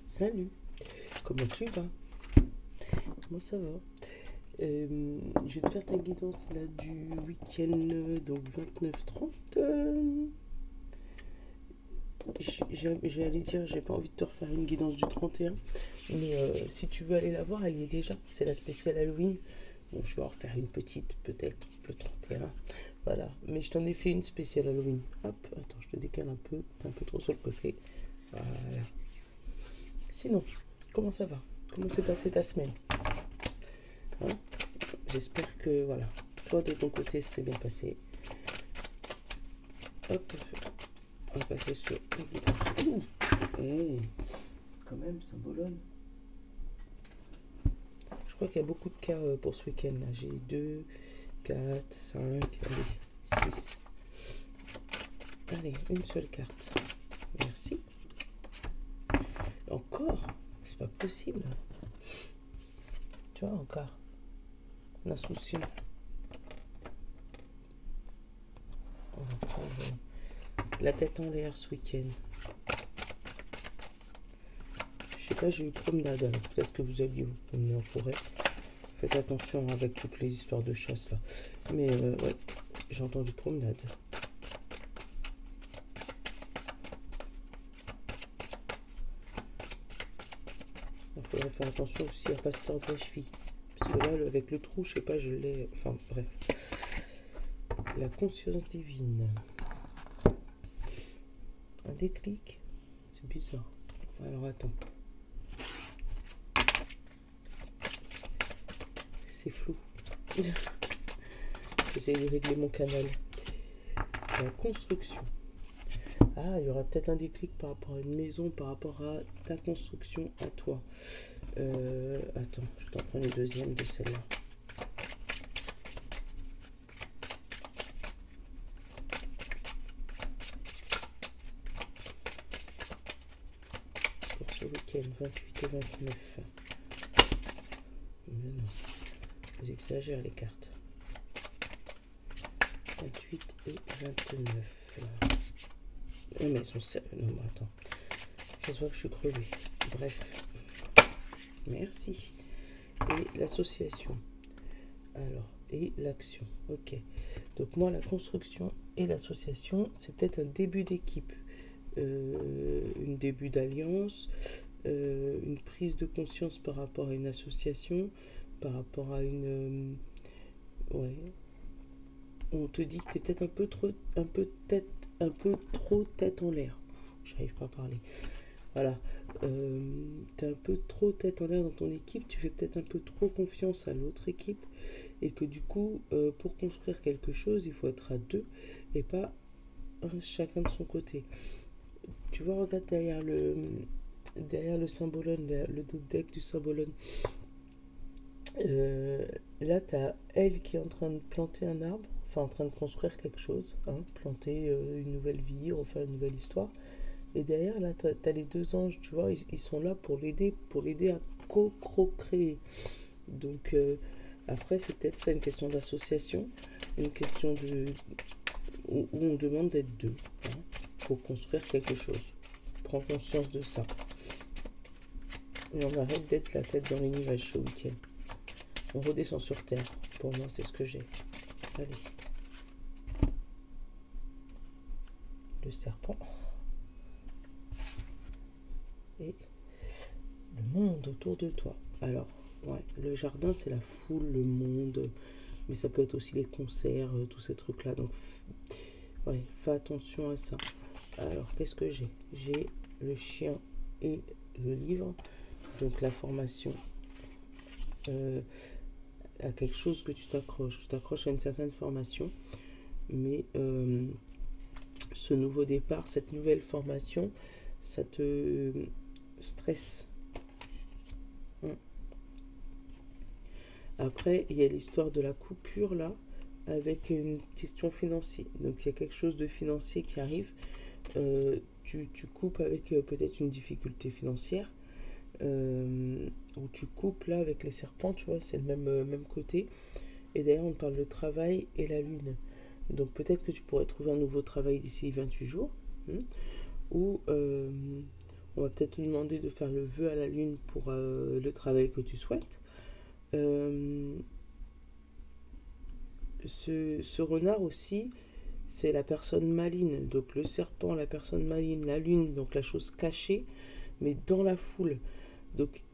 Salut, comment tu vas? Moi ça va. Je vais te faire ta guidance là du week-end, donc 29-30. J'allais dire, j'ai pas envie de te refaire une guidance du 31, mais si tu veux aller la voir, elle y est déjà. C'est la spéciale Halloween. Bon, je vais en refaire une petite, peut-être le 31. Voilà, mais je t'en ai fait une spéciale Halloween. Hop, attends, je te décale un peu, t'es un peu trop sur le côté. Voilà. Sinon, comment ça va? Comment s'est passée ta semaine? Hein? J'espère que, voilà, toi de ton côté, c'est bien passé. Hop, on va passer sur la guidance. Hey, quand même, ça bolonne. Je crois qu'il y a beaucoup de cas pour ce week-end. Là. J'ai 2, 4, 5, allez, 6. Allez, une seule carte. Merci. Encore? C'est pas possible. Tu vois, encore. L'insouciant. On va prendre la tête en l'air ce week-end. Je sais pas, j'ai eu promenade. Alors peut-être que vous alliez vous promener en forêt. Faites attention avec toutes les histoires de chasse là. Mais ouais, j'ai entendu promenade. Il faudrait faire attention aussi à ne pas se tordre la cheville. Parce que là, avec le trou, je sais pas, je l'ai... Enfin, bref. La conscience divine. Un déclic. C'est bizarre. Alors, attends. C'est flou. J'essaie de régler mon canal. La construction. Ah, il y aura peut-être un déclic par rapport à une maison, par rapport à ta construction à toi. Attends, je t'en prends une deuxième de celle-là. Pour ce week-end, 28 et 29. Mais non, vous exagérez les cartes. 28 et 29. Non, mais elles sont sérieuses. Non, mais attends. Ça se voit que je suis crevée. Bref. Merci. Et l'association. Alors, et l'action. Ok. Donc moi, la construction et l'association, c'est peut-être un début d'équipe. Un début d'alliance. Une prise de conscience par rapport à une association. Par rapport à une... ouais. On te dit que tu es peut-être un peu trop tête en l'air. J'arrive pas à parler. Voilà. Tu es un peu trop tête en l'air dans ton équipe. Tu fais peut-être un peu trop confiance à l'autre équipe. Et que du coup, pour construire quelque chose, il faut être à deux et pas chacun de son côté. Tu vois, regarde derrière le symbolone, le deck du symbolone. Là, tu as elle qui est en train de planter un arbre, enfin en train de construire quelque chose, hein, planter une nouvelle vie, refaire une nouvelle histoire. Et derrière, là, tu as les deux anges, tu vois, ils sont là pour l'aider à co-créer. Donc, après, c'est peut-être ça une question d'association, une question où on demande d'être deux, hein, pour construire quelque chose. Prends conscience de ça. Et on arrête d'être la tête dans les nuages ce week-end. On redescend sur terre. Pour moi, c'est ce que j'ai. Allez. Le serpent. Et le monde autour de toi. Alors, ouais, le jardin, c'est la foule, le monde. Mais ça peut être aussi les concerts, tous ces trucs-là. Donc, ouais, fais attention à ça. Alors, qu'est-ce que j'ai? J'ai le chien et le livre. Donc, la formation. À quelque chose que tu t'accroches à une certaine formation, mais ce nouveau départ, cette nouvelle formation, ça te stresse. Après, il y a l'histoire de la coupure là, avec une question financière. Donc il y a quelque chose de financier qui arrive. Tu coupes avec peut-être une difficulté financière. Où tu coupes là avec les serpents, tu vois, c'est le même côté. Et d'ailleurs, on parle de travail et la lune. Donc peut-être que tu pourrais trouver un nouveau travail d'ici 28 jours. Ou On va peut-être te demander de faire le vœu à la lune pour le travail que tu souhaites. Ce renard aussi, c'est la personne maligne. Donc le serpent, la personne maligne, la lune, donc la chose cachée, mais dans la foule. Donc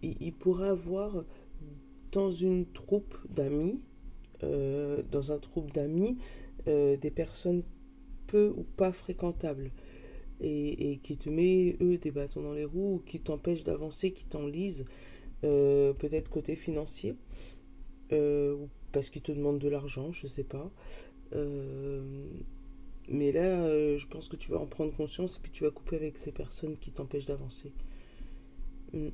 il pourra avoir dans une troupe d'amis, des personnes peu ou pas fréquentables et qui te met, eux, des bâtons dans les roues, ou qui t'empêchent d'avancer, qui t'enlisent, peut-être côté financier, ou parce qu'ils te demandent de l'argent, je sais pas. Mais là, je pense que tu vas en prendre conscience et puis tu vas couper avec ces personnes qui t'empêchent d'avancer. Mm.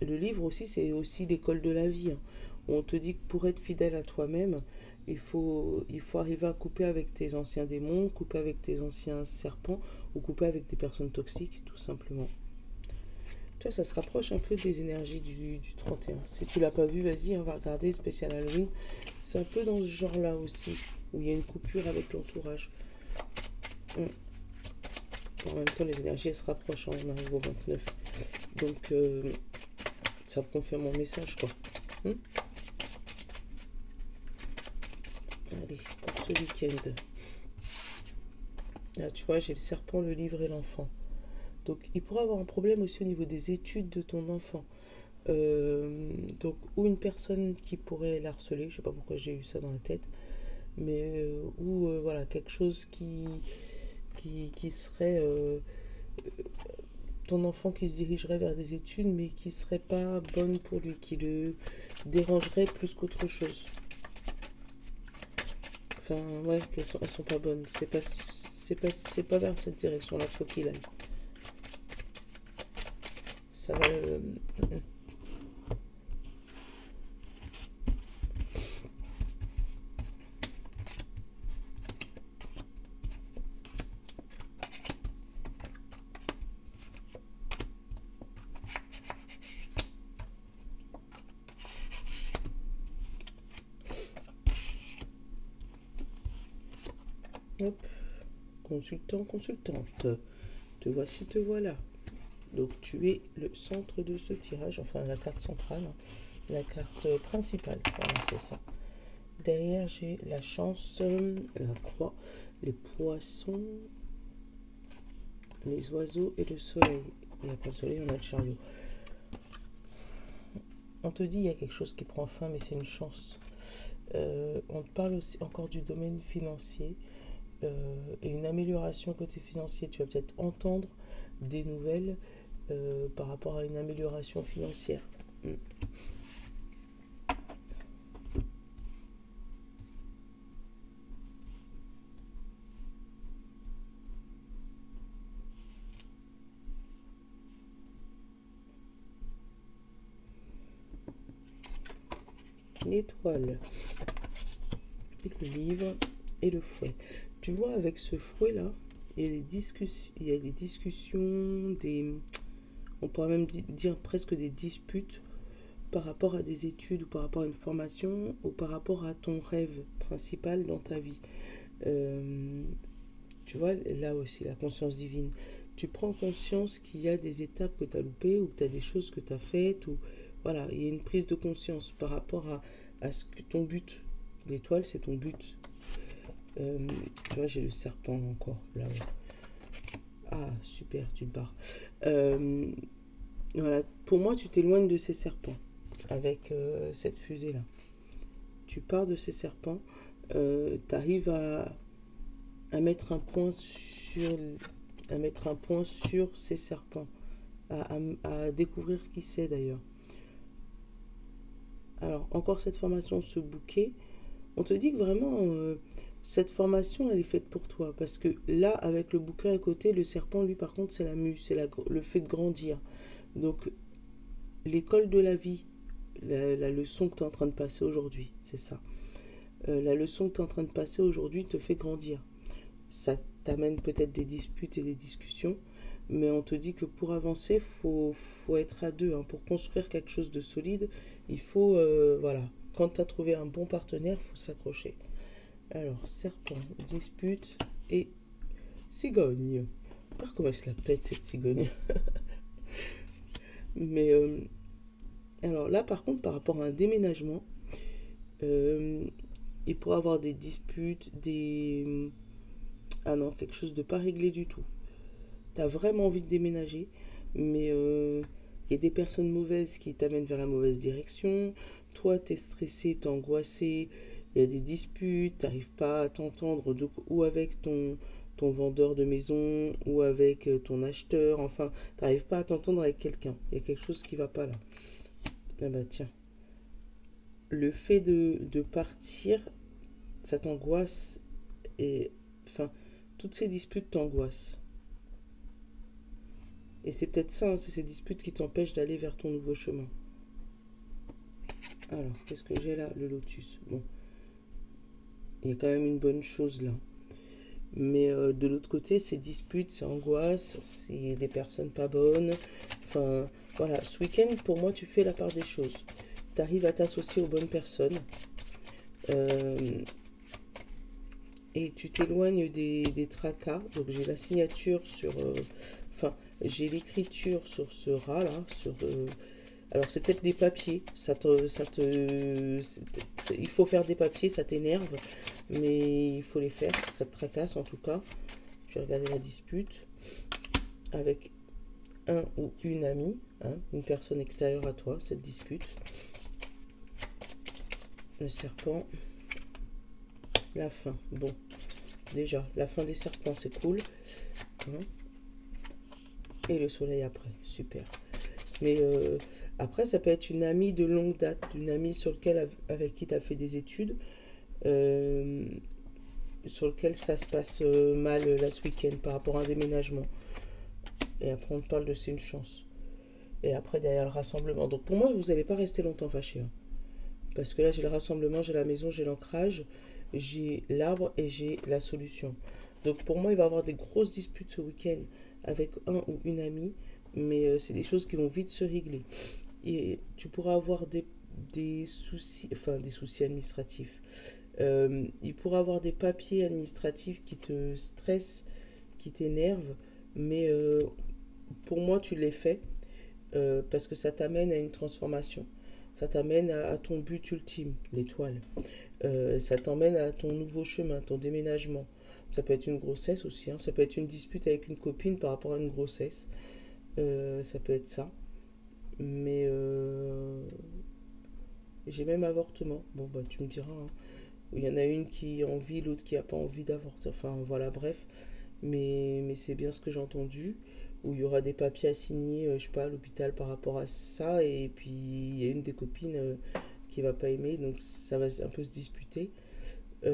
Le livre aussi, c'est aussi l'école de la vie, hein. On te dit que pour être fidèle à toi-même, il faut arriver à couper avec tes anciens démons, couper avec tes anciens serpents, ou couper avec des personnes toxiques, tout simplement. Toi, ça se rapproche un peu des énergies du 31. Si tu l'as pas vu, vas-y, on va regarder spécial Halloween. C'est un peu dans ce genre-là aussi, où il y a une coupure avec l'entourage. En même temps, les énergies, elles se rapprochent, hein, on arrive au 29. Donc, ça confirme mon message, quoi. Allez, pour ce week-end. Là, tu vois, j'ai le serpent, le livre et l'enfant. Donc, il pourrait avoir un problème aussi au niveau des études de ton enfant. Donc, ou une personne qui pourrait l'harceler, je sais pas pourquoi j'ai eu ça dans la tête, mais ou voilà, quelque chose qui serait ton enfant qui se dirigerait vers des études, mais qui serait pas bonne pour lui, qui le dérangerait plus qu'autre chose. Enfin, ouais, elles sont pas bonnes. C'est pas vers cette direction-là qu'il faut qu'il aille. Ça va. Hop. Consultant, consultante. Te voici, te voilà. Donc tu es le centre de ce tirage, enfin la carte centrale, hein, la carte principale. Voilà, c'est ça. Derrière, j'ai la chance, la croix, les poissons, les oiseaux et le soleil. Il n'y a pas le soleil, on a le chariot. On te dit il y a quelque chose qui prend fin, mais c'est une chance. On te parle aussi encore du domaine financier et une amélioration côté financier. Tu vas peut-être entendre des nouvelles par rapport à une amélioration financière. L'étoile, le livre et le fouet. Tu vois, avec ce fouet-là, il y a des discussions, on pourrait même dire presque des disputes par rapport à des études ou par rapport à une formation ou par rapport à ton rêve principal dans ta vie. Tu vois, là aussi, la conscience divine. Tu prends conscience qu'il y a des étapes que tu as loupées ou que tu as des choses que tu as faites. Ou, voilà, il y a une prise de conscience par rapport à ce que ton but. L'étoile, c'est ton but. Tu vois, j'ai le serpent encore, là-haut. Ah, super, tu te barres. Voilà, pour moi, tu t'éloignes de ces serpents avec cette fusée-là. Tu pars de ces serpents, tu arrives à mettre un point sur ces serpents, à découvrir qui c'est d'ailleurs. Alors, encore cette formation, ce bouquet, on te dit que vraiment, cette formation, elle est faite pour toi. Parce que là, avec le bouquin à côté, le serpent, lui, par contre, c'est la muse, c'est le fait de grandir. Donc, l'école de la vie, la leçon que tu es en train de passer aujourd'hui, c'est ça. La leçon que tu es en train de passer aujourd'hui te fait grandir. Ça t'amène peut-être des disputes et des discussions, mais on te dit que pour avancer, faut être à deux, hein. Pour construire quelque chose de solide, il faut, voilà, quand tu as trouvé un bon partenaire, il faut s'accrocher. Alors, serpent, dispute et cigogne. Regarde comment elle se la pète, cette cigogne. Mais alors là, par contre, par rapport à un déménagement, il pourrait avoir des disputes, des... Ah non, quelque chose de pas réglé du tout. T'as vraiment envie de déménager, mais il y a des personnes mauvaises qui t'amènent vers la mauvaise direction. Toi, t'es stressé, t'es angoissé, il y a des disputes, t'arrives pas à t'entendre ou avec ton vendeur de maison ou avec ton acheteur. Enfin, t'arrives pas à t'entendre avec quelqu'un. Il y a quelque chose qui va pas là. Ah bah tiens, le fait de partir, ça t'angoisse et... Enfin, toutes ces disputes t'angoissent. Et c'est peut-être ça, hein, c'est ces disputes qui t'empêchent d'aller vers ton nouveau chemin. Alors, qu'est-ce que j'ai là? Le lotus. Bon, il y a quand même une bonne chose là. Mais de l'autre côté, ces disputes, c'est angoisse, c'est des personnes pas bonnes. Enfin, voilà, ce week-end, pour moi, tu fais la part des choses. Tu arrives à t'associer aux bonnes personnes. Euh, et tu t'éloignes des tracas. Donc, j'ai la signature sur... Enfin, j'ai l'écriture sur ce rat là. Alors, c'est peut-être des papiers. Il faut faire des papiers, ça t'énerve. Mais il faut les faire. Ça te tracasse en tout cas. Je vais regarder la dispute avec un ou une amie, hein, une personne extérieure à toi, cette dispute. Le serpent. La fin. Bon, déjà, la fin des serpents, c'est cool. Hein. Et le soleil après, super. Mais après, ça peut être une amie de longue date, une amie avec qui tu as fait des études, sur lequel ça se passe mal là ce week-end par rapport à un déménagement. Et après, on te parle de c'est une chance. Et après, derrière le rassemblement. Donc pour moi, vous n'allez pas rester longtemps fâchés. Hein. Parce que là, j'ai le rassemblement, j'ai la maison, j'ai l'ancrage, j'ai l'arbre et j'ai la solution. Donc pour moi, il va y avoir des grosses disputes ce week-end avec un ou une amie. Mais c'est des choses qui vont vite se régler. Et tu pourras avoir des soucis, enfin des soucis administratifs. Il pourra avoir des papiers administratifs qui te stressent, qui t'énervent, mais pour moi, tu les fais parce que ça t'amène à une transformation. Ça t'amène à ton but ultime, l'étoile. Ça t'emmène à ton nouveau chemin, ton déménagement. Ça peut être une grossesse aussi, hein. Ça peut être une dispute avec une copine par rapport à une grossesse. Ça peut être ça. Mais j'ai même avortement. Bon, bah, tu me diras. Hein. Il y en a une qui a envie, l'autre qui n'a pas envie d'avorter. Enfin, voilà, bref. Mais c'est bien ce que j'ai entendu. Où il y aura des papiers à signer, je sais pas, à l'hôpital par rapport à ça. Et puis, il y a une des copines qui va pas aimer. Donc, ça va un peu se disputer. Moi,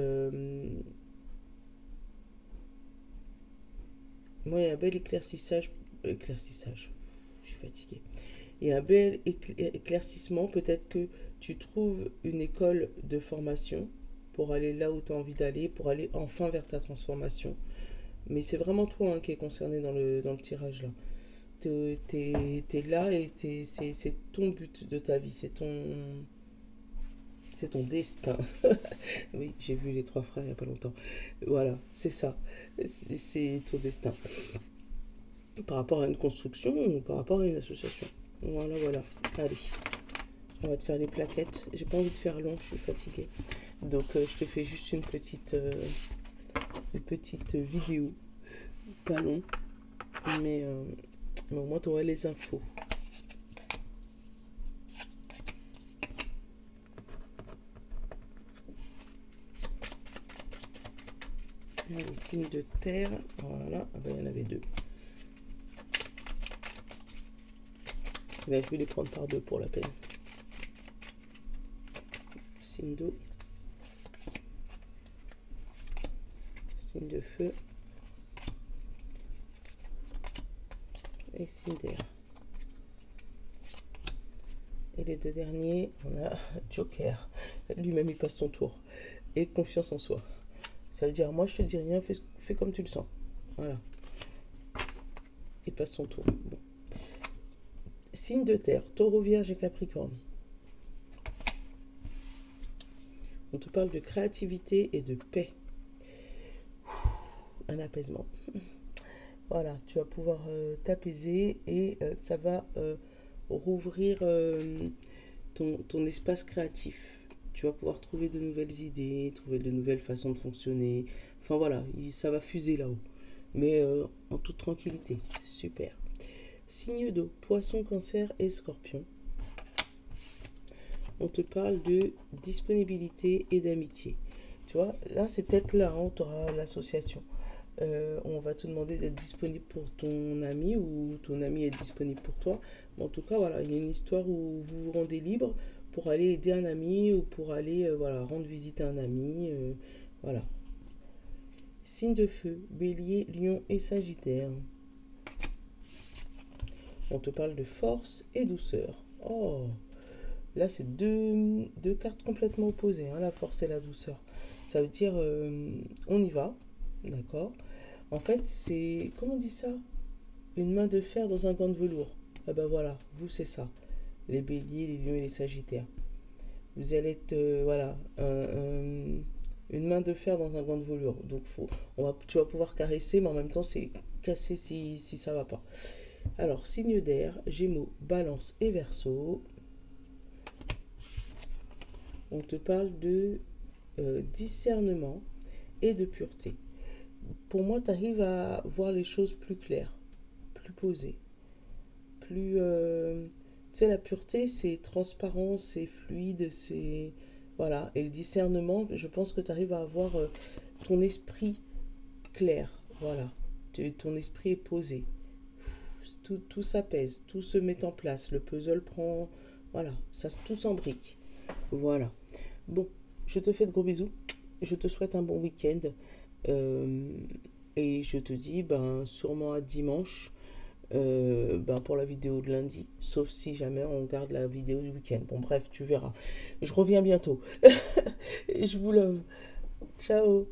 il y a un bel éclaircissage. Éclaircissage. Je suis fatiguée. Et un bel éclaircissement, peut-être que tu trouves une école de formation pour aller là où tu as envie d'aller, pour aller enfin vers ta transformation. Mais c'est vraiment toi hein, qui est concerné dans le tirage là. T'es là et c'est ton but de ta vie, c'est ton destin. Oui, j'ai vu les trois frères il n'y a pas longtemps. Voilà, c'est ça. C'est ton destin. Par rapport à une construction ou par rapport à une association. Voilà, voilà. Allez, on va te faire les plaquettes. J'ai pas envie de faire long, je suis fatiguée. Donc, je te fais juste une petite vidéo. Pas long, mais au moins tu auras les infos. Les signes de terre, voilà. Ah ben, il y en avait deux. Ben, je vais les prendre par deux pour la peine. Signe d'eau. Signe de feu. Et signe d'air. Et les deux derniers, on a Joker. Lui-même, il passe son tour. Et confiance en soi. Ça veut dire, moi, je te dis rien, fais comme tu le sens. Voilà. Il passe son tour. Bon. Signe de terre, Taureau, Vierge et Capricorne. On te parle de créativité et de paix. Un apaisement. Voilà, tu vas pouvoir t'apaiser et ça va rouvrir ton espace créatif. Tu vas pouvoir trouver de nouvelles idées, trouver de nouvelles façons de fonctionner. Enfin voilà, ça va fuser là-haut. Mais en toute tranquillité. Super. Signe d'eau, poisson, cancer et scorpion. On te parle de disponibilité et d'amitié. Tu vois, là, c'est peut-être là où tu auras l'association. On va te demander d'être disponible pour ton ami ou ton ami est disponible pour toi. Mais en tout cas, voilà, il y a une histoire où vous vous rendez libre pour aller aider un ami ou pour aller voilà, rendre visite à un ami. Voilà. Signe de feu, bélier, lion et sagittaire. On te parle de force et douceur. Oh, là, c'est deux cartes complètement opposées, hein, la force et la douceur. Ça veut dire, on y va, d'accord. En fait, c'est, comment on dit ça? Une main de fer dans un gant de velours. Ah ben voilà, vous, c'est ça. Les béliers, les lions et les sagittaires. Vous allez être, voilà, une main de fer dans un gant de velours. Donc, tu vas pouvoir caresser, mais en même temps, c'est casser si ça va pas. Alors, signe d'air, Gémeaux, Balance et Verseau. On te parle de discernement et de pureté. Pour moi, tu arrives à voir les choses plus claires, plus posées, plus... tu sais, la pureté, c'est transparent, c'est fluide, c'est... Voilà. Et le discernement, je pense que tu arrives à avoir ton esprit clair. Voilà. Ton esprit est posé. Tout s'apaise, tout se met en place. Le puzzle prend... Voilà. Tout s'embrique. Voilà. Bon, je te fais de gros bisous. Je te souhaite un bon week-end. Et je te dis, sûrement à dimanche pour la vidéo de lundi. Sauf si jamais on garde la vidéo du week-end. Bon, bref, tu verras. Je reviens bientôt. Je vous love. Ciao.